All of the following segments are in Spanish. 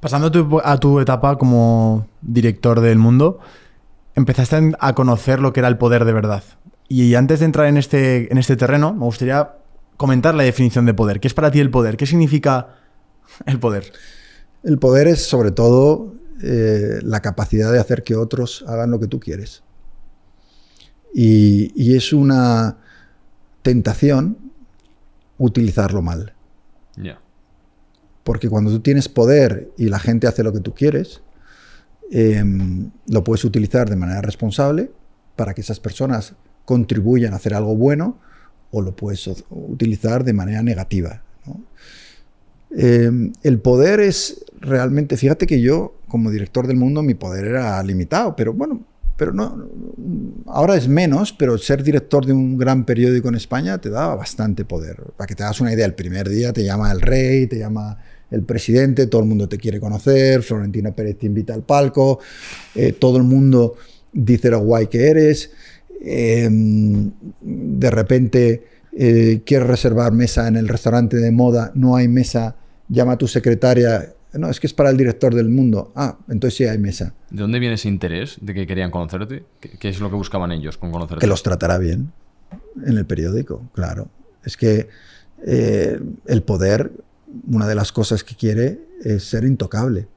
Pasando a tu etapa como director del mundo, empezaste a conocer lo que era el poder de verdad. Y antes de entrar en este terreno, me gustaría comentar la definición de poder. ¿Qué es para ti el poder? ¿Qué significa el poder? El poder es sobre todo la capacidad de hacer que otros hagan lo que tú quieres. Y es una tentación utilizarlo mal. Yeah. Porque cuando tú tienes poder y la gente hace lo que tú quieres, lo puedes utilizar de manera responsable para que esas personas contribuyan a hacer algo bueno, o lo puedes utilizar de manera negativa, ¿no? El poder es realmente, fíjate que yo como director del mundo mi poder era limitado, pero bueno, no, ahora es menos, pero ser director de un gran periódico en España te daba bastante poder. Para que te hagas una idea, el primer día te llama el rey, te llama el presidente, todo el mundo te quiere conocer, Florentino Pérez te invita al palco, todo el mundo dice lo guay que eres, de repente quieres reservar mesa en el restaurante de moda, no hay mesa, llama a tu secretaria, no, es que es para el director del mundo, entonces sí hay mesa. ¿De dónde viene ese interés de que querían conocerte? ¿Qué es lo que buscaban ellos con conocerte? Que los tratará bien en el periódico, claro. Es que el poder, una de las cosas que quiere es ser intocable.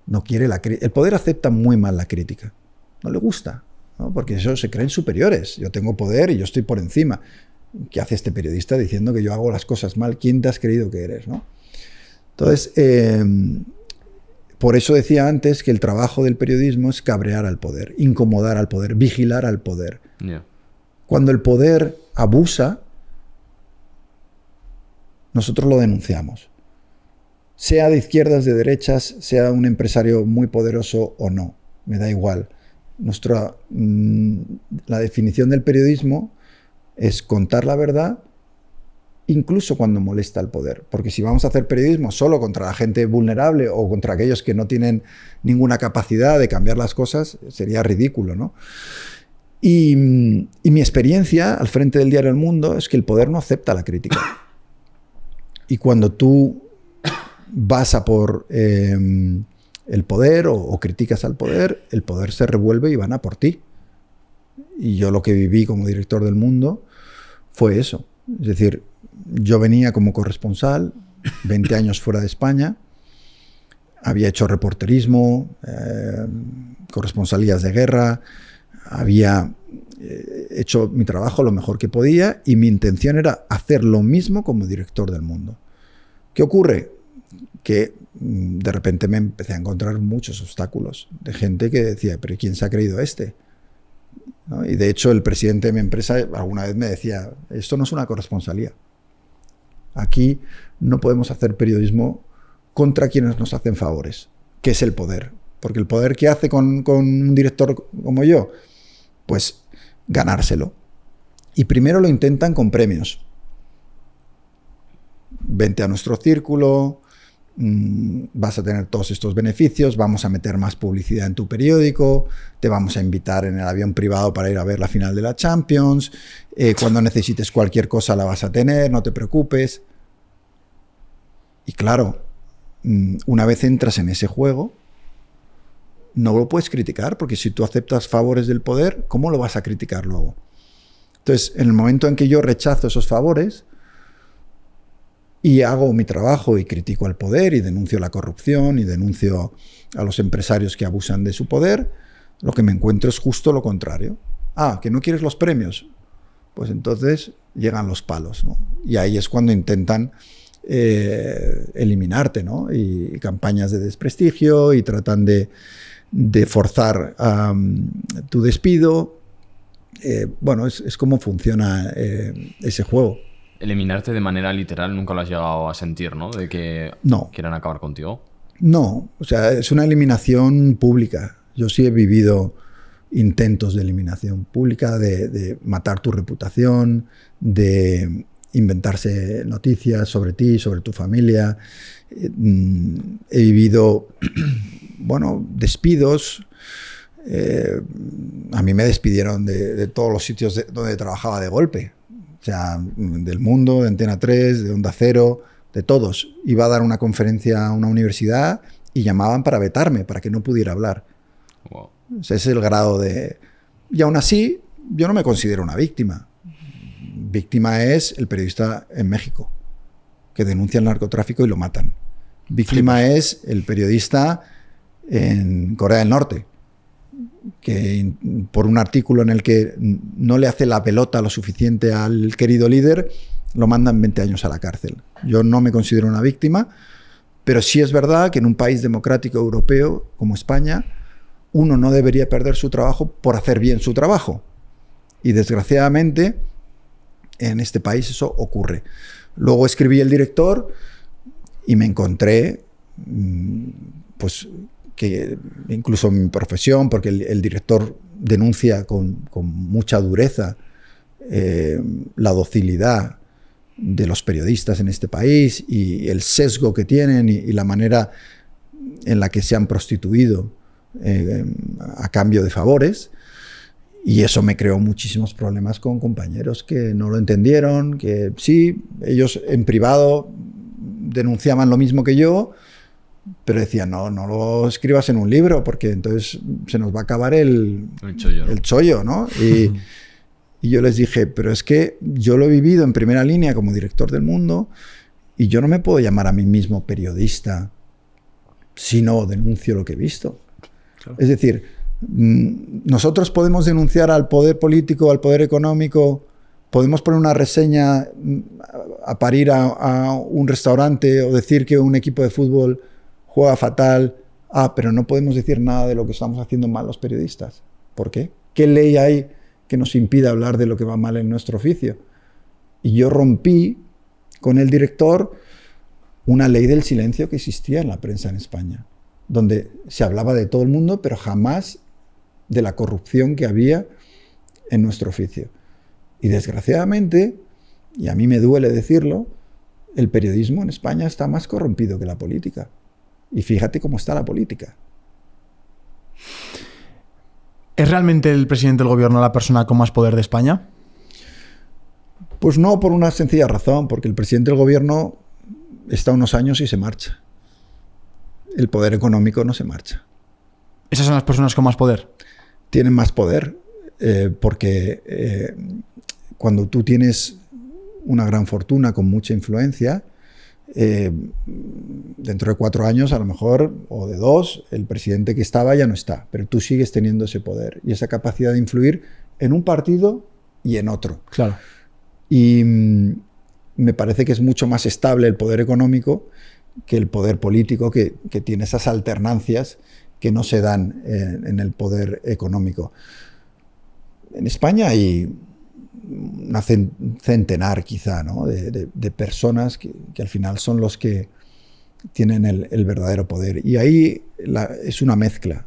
No quiere el poder acepta muy mal la crítica. No le gusta, ¿no? Porque ellos se creen superiores. Yo tengo poder y yo estoy por encima. ¿Qué hace este periodista diciendo que yo hago las cosas mal? ¿Quién te has creído que eres, no? Entonces, por eso decía antes que el trabajo del periodismo es cabrear al poder, incomodar al poder, vigilar al poder. Yeah. Cuando el poder abusa, nosotros lo denunciamos. Sea de izquierdas, de derechas, sea un empresario muy poderoso o no, me da igual. La definición del periodismo es contar la verdad, incluso cuando molesta al poder. Porque si vamos a hacer periodismo solo contra la gente vulnerable o contra aquellos que no tienen ninguna capacidad de cambiar las cosas, sería ridículo, ¿no? Y mi experiencia al frente del diario El Mundo es que el poder no acepta la crítica. Y cuando tú vas a por el poder o criticas al poder, el poder se revuelve y van a por ti. Y yo lo que viví como director del Mundo fue eso. Es decir, yo venía como corresponsal, 20 años fuera de España, había hecho reporterismo, corresponsalías de guerra, había hecho mi trabajo lo mejor que podía y mi intención era hacer lo mismo como director del Mundo. ¿Qué ocurre? Que de repente me empecé a encontrar muchos obstáculos de gente que decía, pero ¿quién se ha creído este? ¿No? Y de hecho el presidente de mi empresa alguna vez me decía, esto no es una corresponsalía. Aquí no podemos hacer periodismo contra quienes nos hacen favores, que es el poder. Porque el poder que hace con un director como yo, pues ganárselo. Y primero lo intentan con premios. Vente a nuestro círculo, vas a tener todos estos beneficios, vamos a meter más publicidad en tu periódico, te vamos a invitar en el avión privado para ir a ver la final de la Champions, cuando necesites cualquier cosa la vas a tener, no te preocupes. Y claro, una vez entras en ese juego, no lo puedes criticar, porque si tú aceptas favores del poder, ¿cómo lo vas a criticar luego? Entonces, en el momento en que yo rechazo esos favores y hago mi trabajo y critico al poder y denuncio la corrupción y denuncio a los empresarios que abusan de su poder, lo que me encuentro es justo lo contrario. ¿Que no quieres los premios? Pues entonces llegan los palos, ¿no? Y ahí es cuando intentan eliminarte, ¿no? Y campañas de desprestigio y tratan de forzar tu despido. Bueno, es como funciona ese juego. Eliminarte de manera literal nunca lo has llegado a sentir, ¿no? De que no quieran acabar contigo. No, o sea, es una eliminación pública. Yo sí he vivido intentos de eliminación pública, de matar tu reputación, de inventarse noticias sobre ti, sobre tu familia. He vivido, bueno, despidos. A mí me despidieron de todos los sitios donde trabajaba de golpe. O sea, del Mundo, de Antena 3, de Onda Cero, de todos. Iba a dar una conferencia a una universidad y llamaban para vetarme, para que no pudiera hablar. Wow. O sea, ese es el grado de... Y aún así, yo no me considero una víctima. Víctima es el periodista en México, que denuncia el narcotráfico y lo matan. Víctima es el periodista en Corea del Norte, que por un artículo en el que no le hace la pelota lo suficiente al querido líder, lo mandan 20 años a la cárcel. Yo no me considero una víctima, pero sí es verdad que en un país democrático europeo como España, uno no debería perder su trabajo por hacer bien su trabajo. Y desgraciadamente, en este país eso ocurre. Luego escribí El Director y me encontré, pues, que incluso en mi profesión, porque el director denuncia con mucha dureza la docilidad de los periodistas en este país y el sesgo que tienen y la manera en la que se han prostituido a cambio de favores. Y eso me creó muchísimos problemas con compañeros que no lo entendieron, que sí, ellos en privado denunciaban lo mismo que yo, pero decían, no lo escribas en un libro porque entonces se nos va a acabar el chollo, ¿no? Y yo les dije, pero es que yo lo he vivido en primera línea como director del Mundo y yo no me puedo llamar a mí mismo periodista si no denuncio lo que he visto. Claro. Es decir, nosotros podemos denunciar al poder político, al poder económico, podemos poner una reseña a parir a un restaurante o decir que un equipo de fútbol juega fatal, pero no podemos decir nada de lo que estamos haciendo mal los periodistas. ¿Por qué? ¿Qué ley hay que nos impide hablar de lo que va mal en nuestro oficio? Y yo rompí con el director una ley del silencio que existía en la prensa en España, donde se hablaba de todo el mundo, pero jamás de la corrupción que había en nuestro oficio. Y desgraciadamente, y a mí me duele decirlo, el periodismo en España está más corrompido que la política. Y fíjate cómo está la política. ¿Es realmente el presidente del gobierno la persona con más poder de España? Pues no, por una sencilla razón, porque el presidente del gobierno está unos años y se marcha. El poder económico no se marcha. ¿Esas son las personas con más poder? Tienen más poder, porque cuando tú tienes una gran fortuna con mucha influencia, dentro de 4 años a lo mejor, o de 2, el presidente que estaba ya no está, pero tú sigues teniendo ese poder y esa capacidad de influir en un partido y en otro. Claro. Y me parece que es mucho más estable el poder económico que el poder político, que tiene esas alternancias que no se dan en el poder económico. En España hay una centenar quizá, ¿no?, de personas que al final son los que tienen el verdadero poder. Y ahí es una mezcla.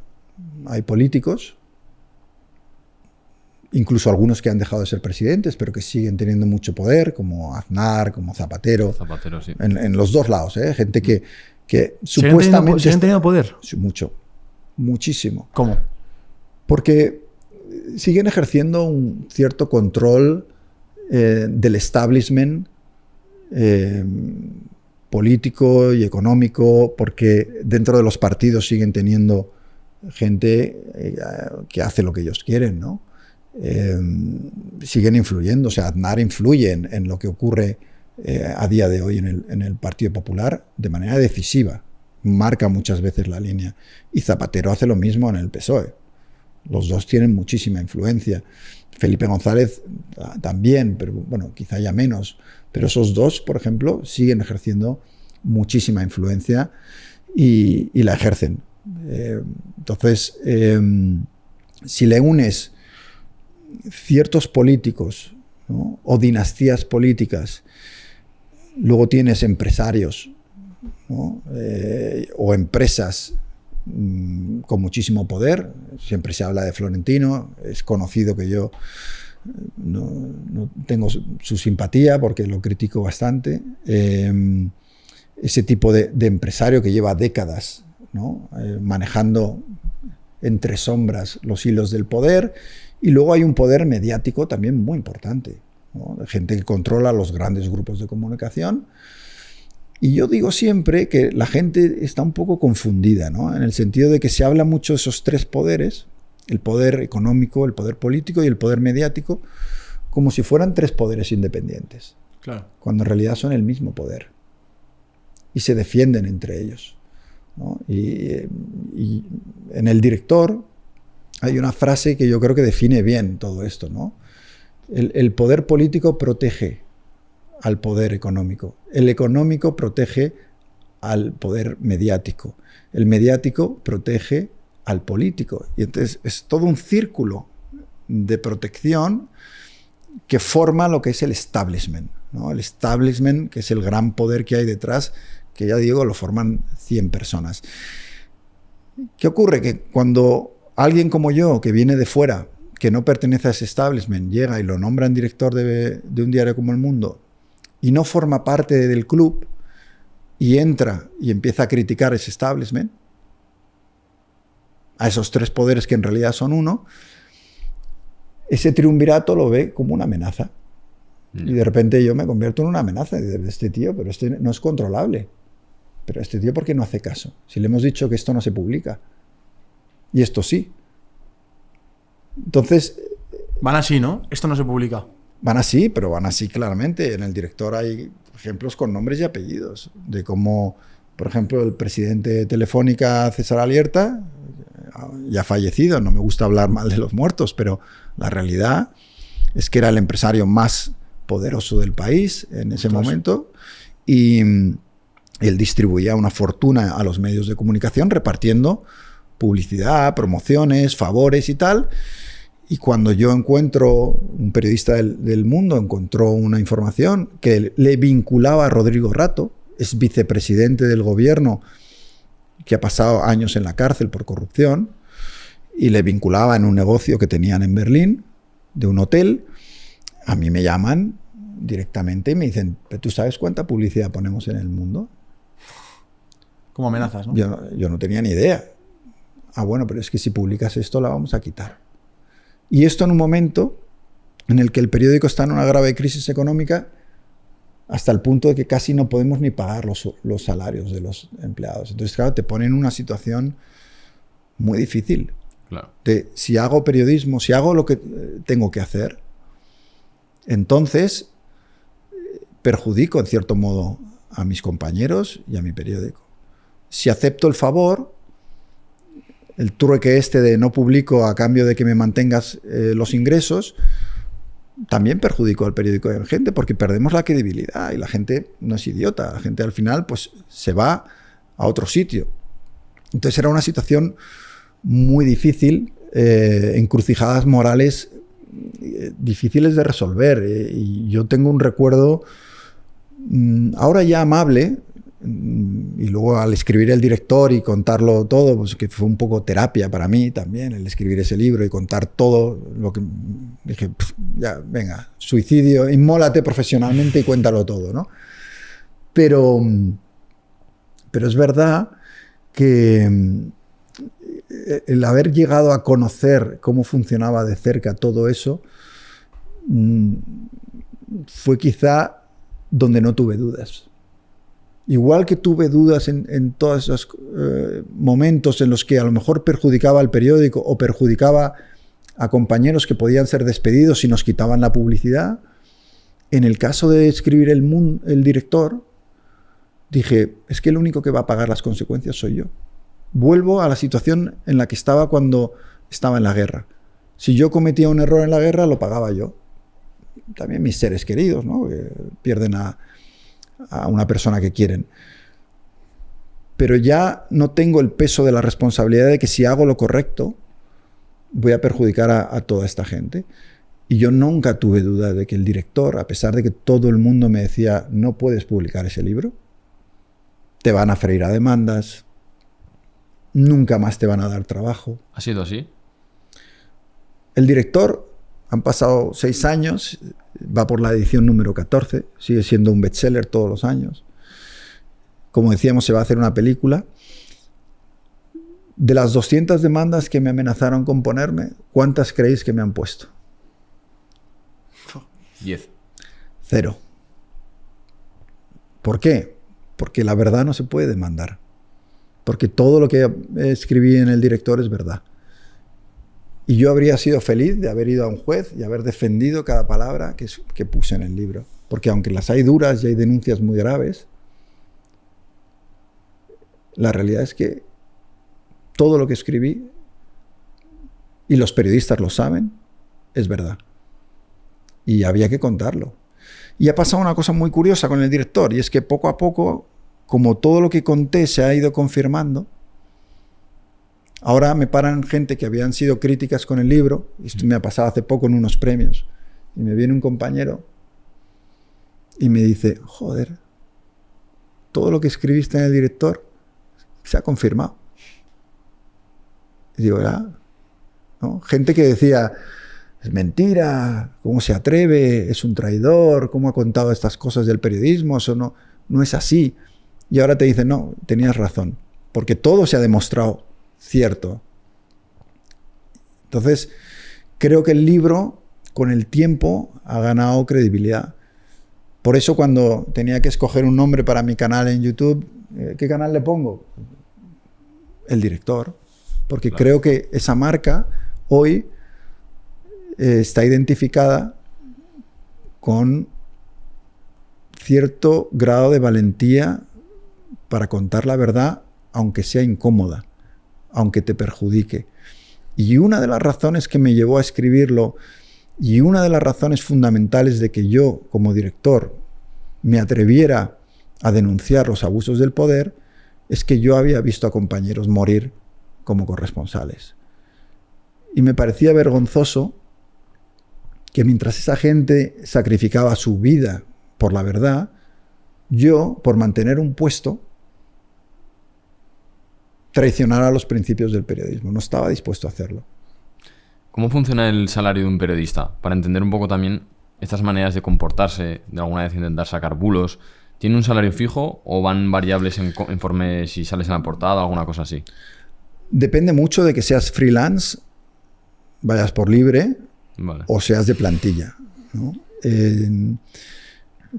Hay políticos, incluso algunos que han dejado de ser presidentes, pero que siguen teniendo mucho poder, como Aznar, como Zapatero. Zapatero, sí. En los dos lados, ¿eh? Gente que supuestamente... ¿Siguen teniendo poder? Sí, mucho. Muchísimo. ¿Cómo? Porque siguen ejerciendo un cierto control del establishment político y económico, porque dentro de los partidos siguen teniendo gente que hace lo que ellos quieren, ¿no? Siguen influyendo. O sea, Aznar influye en lo que ocurre a día de hoy en el Partido Popular de manera decisiva. Marca muchas veces la línea. Y Zapatero hace lo mismo en el PSOE. Los dos tienen muchísima influencia. Felipe González también, pero bueno, quizá ya menos. Pero esos dos, por ejemplo, siguen ejerciendo muchísima influencia y la ejercen. Entonces, si le unes ciertos políticos, ¿no?, o dinastías políticas, luego tienes empresarios, ¿no?, o empresas con muchísimo poder. Siempre se habla de Florentino. Es conocido que yo no tengo su simpatía porque lo critico bastante. Ese tipo de empresario que lleva décadas, ¿no?, manejando entre sombras los hilos del poder. Y luego hay un poder mediático también muy importante, ¿no?, de gente que controla los grandes grupos de comunicación Y yo digo siempre que la gente está un poco confundida, ¿no? En el sentido de que se habla mucho de esos tres poderes, el poder económico, el poder político y el poder mediático, como si fueran tres poderes independientes. Claro. Cuando en realidad son el mismo poder. Y se defienden entre ellos, ¿no? Y en El Director hay una frase que yo creo que define bien todo esto, ¿no? El poder político protege al poder económico. El económico protege al poder mediático. El mediático protege al político. Y entonces es todo un círculo de protección que forma lo que es el establishment, ¿no? El establishment, que es el gran poder que hay detrás, que ya digo, lo forman 100 personas. ¿Qué ocurre? Que cuando alguien como yo, que viene de fuera, que no pertenece a ese establishment, llega y lo nombran director de un diario como El Mundo y no forma parte del club y entra y empieza a criticar ese establishment, a esos tres poderes que en realidad son uno, ese triunvirato lo ve como una amenaza. Y de repente yo me convierto en una amenaza de este tío, pero este no es controlable. Pero este tío, ¿por qué no hace caso? Si le hemos dicho que esto no se publica. Y esto sí. Entonces... Van así, ¿no? Esto no se publica. Van así, pero van así claramente. En El Director hay ejemplos con nombres y apellidos. De cómo, por ejemplo, el presidente de Telefónica, César Alierta, ya fallecido, no me gusta hablar mal de los muertos, pero la realidad es que era el empresario más poderoso del país en ese momento, y él distribuía una fortuna a los medios de comunicación repartiendo publicidad, promociones, favores y tal. Y cuando yo encuentro, un periodista del Mundo encontró una información que le vinculaba a Rodrigo Rato, es vicepresidente del gobierno que ha pasado años en la cárcel por corrupción, y le vinculaba en un negocio que tenían en Berlín, de un hotel, a mí me llaman directamente y me dicen, ¿tú sabes cuánta publicidad ponemos en El Mundo? Como amenazas, ¿no? Yo no tenía ni idea. Ah, bueno, pero es que si publicas esto la vamos a quitar. Y esto en un momento en el que el periódico está en una grave crisis económica, hasta el punto de que casi no podemos ni pagar los salarios de los empleados. Entonces, claro, te pone en una situación muy difícil. Claro. De, si hago periodismo, si hago lo que tengo que hacer, entonces perjudico en cierto modo a mis compañeros y a mi periódico. Si acepto el favor, el trueque este de no publico a cambio de que me mantengas los ingresos, también perjudicó al periódico de gente, porque perdemos la credibilidad y la gente no es idiota. La gente al final pues se va a otro sitio. Entonces era una situación muy difícil, encrucijadas morales difíciles de resolver. Y yo tengo un recuerdo ahora ya amable, y luego al escribir El Director y contarlo todo, pues que fue un poco terapia para mí también, el escribir ese libro y contar todo lo que dije, ya, venga, suicidio, inmólate profesionalmente y cuéntalo todo, ¿no? Pero es verdad que el haber llegado a conocer cómo funcionaba de cerca todo eso fue quizá donde no tuve dudas. Igual que tuve dudas en todos esos momentos en los que a lo mejor perjudicaba al periódico o perjudicaba a compañeros que podían ser despedidos si nos quitaban la publicidad, en el caso de escribir El Director, dije, es que el único que va a pagar las consecuencias soy yo. Vuelvo a la situación en la que estaba cuando estaba en la guerra. Si yo cometía un error en la guerra, lo pagaba yo. También mis seres queridos, ¿no? Que pierden a una persona que quieren. Pero ya no tengo el peso de la responsabilidad de que si hago lo correcto voy a perjudicar a toda esta gente. Y yo nunca tuve duda de que El Director, a pesar de que todo el mundo me decía no puedes publicar ese libro, te van a freír a demandas, nunca más te van a dar trabajo. ¿Ha sido así? El Director, han pasado 6 años, va por la edición número 14, sigue siendo un bestseller todos los años. Como decíamos, se va a hacer una película. De las 200 demandas que me amenazaron con ponerme, ¿cuántas creéis que me han puesto? 10. 0. ¿Por qué? porque la verdad no se puede demandar. Porque todo lo que escribí en El Director es verdad. Y yo habría sido feliz de haber ido a un juez y haber defendido cada palabra que puse en el libro. Porque aunque las hay duras y hay denuncias muy graves, la realidad es que todo lo que escribí, y los periodistas lo saben, es verdad. Y había que contarlo. Y ha pasado una cosa muy curiosa con El Director, y es que poco a poco, como todo lo que conté se ha ido confirmando, ahora me paran gente que habían sido críticas con el libro, y esto me ha pasado hace poco en unos premios, y me viene un compañero y me dice, joder, todo lo que escribiste en El Director se ha confirmado. Y digo, ¿no? Gente que decía, es mentira, ¿cómo se atreve? Es un traidor, ¿cómo ha contado estas cosas del periodismo? Eso no es así. Y ahora te dicen, no, tenías razón, porque todo se ha demostrado cierto. Entonces, creo que el libro, con el tiempo, ha ganado credibilidad. Por eso cuando tenía que escoger un nombre para mi canal en YouTube, ¿qué canal le pongo? El Director. Porque claro, creo que esa marca hoy está identificada con cierto grado de valentía para contar la verdad, aunque sea incómoda, aunque te perjudique. Y una de las razones que me llevó a escribirlo, y una de las razones fundamentales de que yo, como director, me atreviera a denunciar los abusos del poder, es que yo había visto a compañeros morir como corresponsales. Y me parecía vergonzoso que mientras esa gente sacrificaba su vida por la verdad, yo, por mantener un puesto, traicionara los principios del periodismo. No estaba dispuesto a hacerlo. ¿Cómo funciona el salario de un periodista? Para entender un poco también estas maneras de comportarse, de alguna vez intentar sacar bulos. ¿Tiene un salario fijo o van variables conforme si sales en la portada o alguna cosa así? Depende mucho de que seas freelance, vayas por libre, vale, o seas de plantilla, ¿no?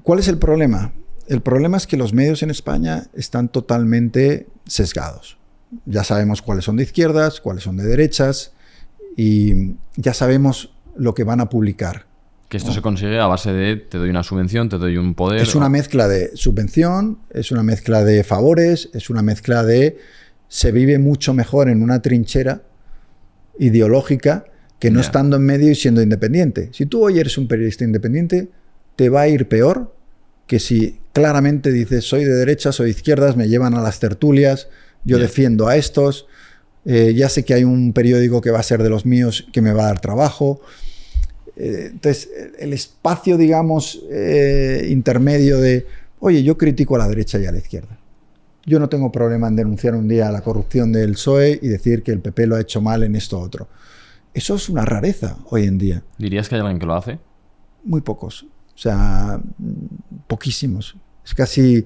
¿Cuál es el problema? El problema es que los medios en España están totalmente sesgados. Ya sabemos cuáles son de izquierdas, cuáles son de derechas, y ya sabemos lo que van a publicar. Que esto, ¿no?, se consigue a base de te doy una subvención, te doy un poder. Es una mezcla de subvención, es una mezcla de favores, es una mezcla de se vive mucho mejor en una trinchera ideológica que no estando en medio y siendo independiente. Si tú hoy eres un periodista independiente, te va a ir peor que si claramente dices soy de derechas, soy de izquierdas, me llevan a las tertulias, yo defiendo a estos, ya sé que hay un periódico que va a ser de los míos que me va a dar trabajo. Entonces, el espacio, digamos, intermedio de, oye, yo critico a la derecha y a la izquierda. Yo no tengo problema en denunciar un día la corrupción del PSOE y decir que el PP lo ha hecho mal en esto otro. Eso es una rareza hoy en día. ¿Dirías que hay alguien que lo hace? Muy pocos. O sea, poquísimos. Es casi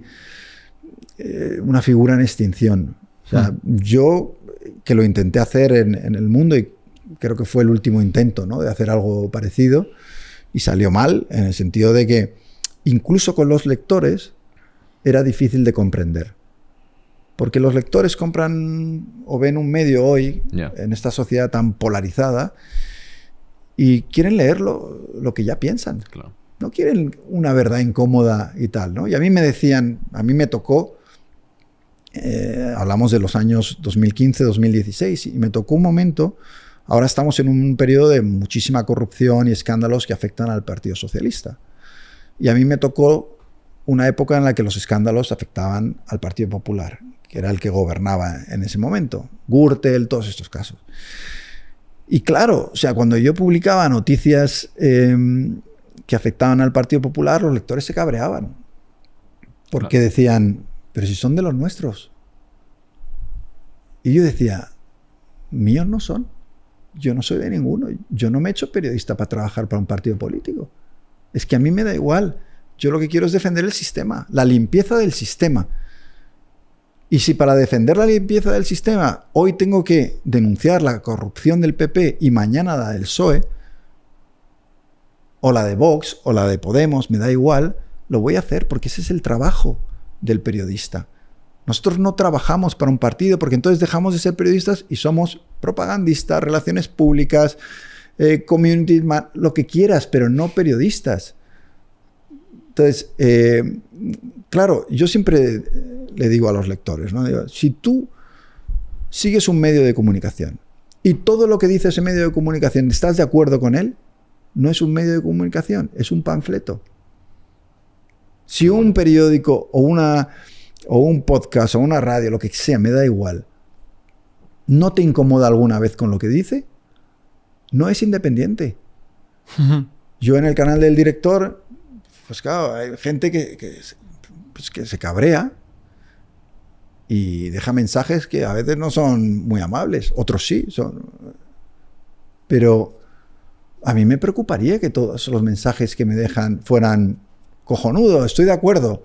una figura en extinción. O sea, yo, que lo intenté hacer en el mundo, y creo que fue el último intento, ¿no?, de hacer algo parecido, y salió mal, en el sentido de que incluso con los lectores era difícil de comprender. Porque los lectores compran o ven un medio hoy, en esta sociedad tan polarizada, y quieren leer lo que ya piensan. Claro. No quieren una verdad incómoda y tal, ¿no? Y a mí me decían, a mí me tocó, hablamos de los años 2015, 2016, y me tocó un momento, ahora estamos en un periodo de muchísima corrupción y escándalos que afectan al Partido Socialista. Y a mí me tocó una época en la que los escándalos afectaban al Partido Popular, que era el que gobernaba en ese momento. Gürtel, todos estos casos. Y claro, o sea, cuando yo publicaba noticias que afectaban al Partido Popular, los lectores se cabreaban. Porque decían, pero si son de los nuestros. Y yo decía, míos no son. Yo no soy de ninguno. Yo no me he hecho periodista para trabajar para un partido político. Es que a mí me da igual. Yo lo que quiero es defender el sistema, la limpieza del sistema. Y si para defender la limpieza del sistema hoy tengo que denunciar la corrupción del PP y mañana la del PSOE, o la de Vox, o la de Podemos, me da igual, lo voy a hacer porque ese es el trabajo. del periodista. Nosotros no trabajamos para un partido porque entonces dejamos de ser periodistas y somos propagandistas, relaciones públicas, community man, lo que quieras, pero no periodistas. Entonces, claro, yo siempre le digo a los lectores, ¿no? Digo, si tú sigues un medio de comunicación y todo lo que dice ese medio de comunicación estás de acuerdo con él, no es un medio de comunicación, es un panfleto. Si un periódico o un podcast o una radio, lo que sea, me da igual, no te incomoda alguna vez con lo que dice, no es independiente. Yo en el canal del director, pues claro, hay gente que se cabrea y deja mensajes que a veces no son muy amables, otros sí son. Pero a mí me preocuparía que todos los mensajes que me dejan fueran cojonudo, estoy de acuerdo.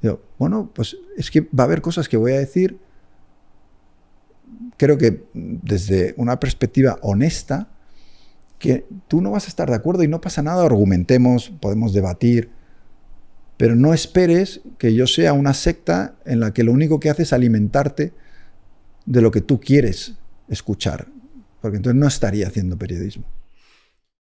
Yo, bueno, pues es que va a haber cosas que voy a decir, creo que desde una perspectiva honesta, que tú no vas a estar de acuerdo y no pasa nada, argumentemos, podemos debatir, pero no esperes que yo sea una secta en la que lo único que hace es alimentarte de lo que tú quieres escuchar, porque entonces no estaría haciendo periodismo.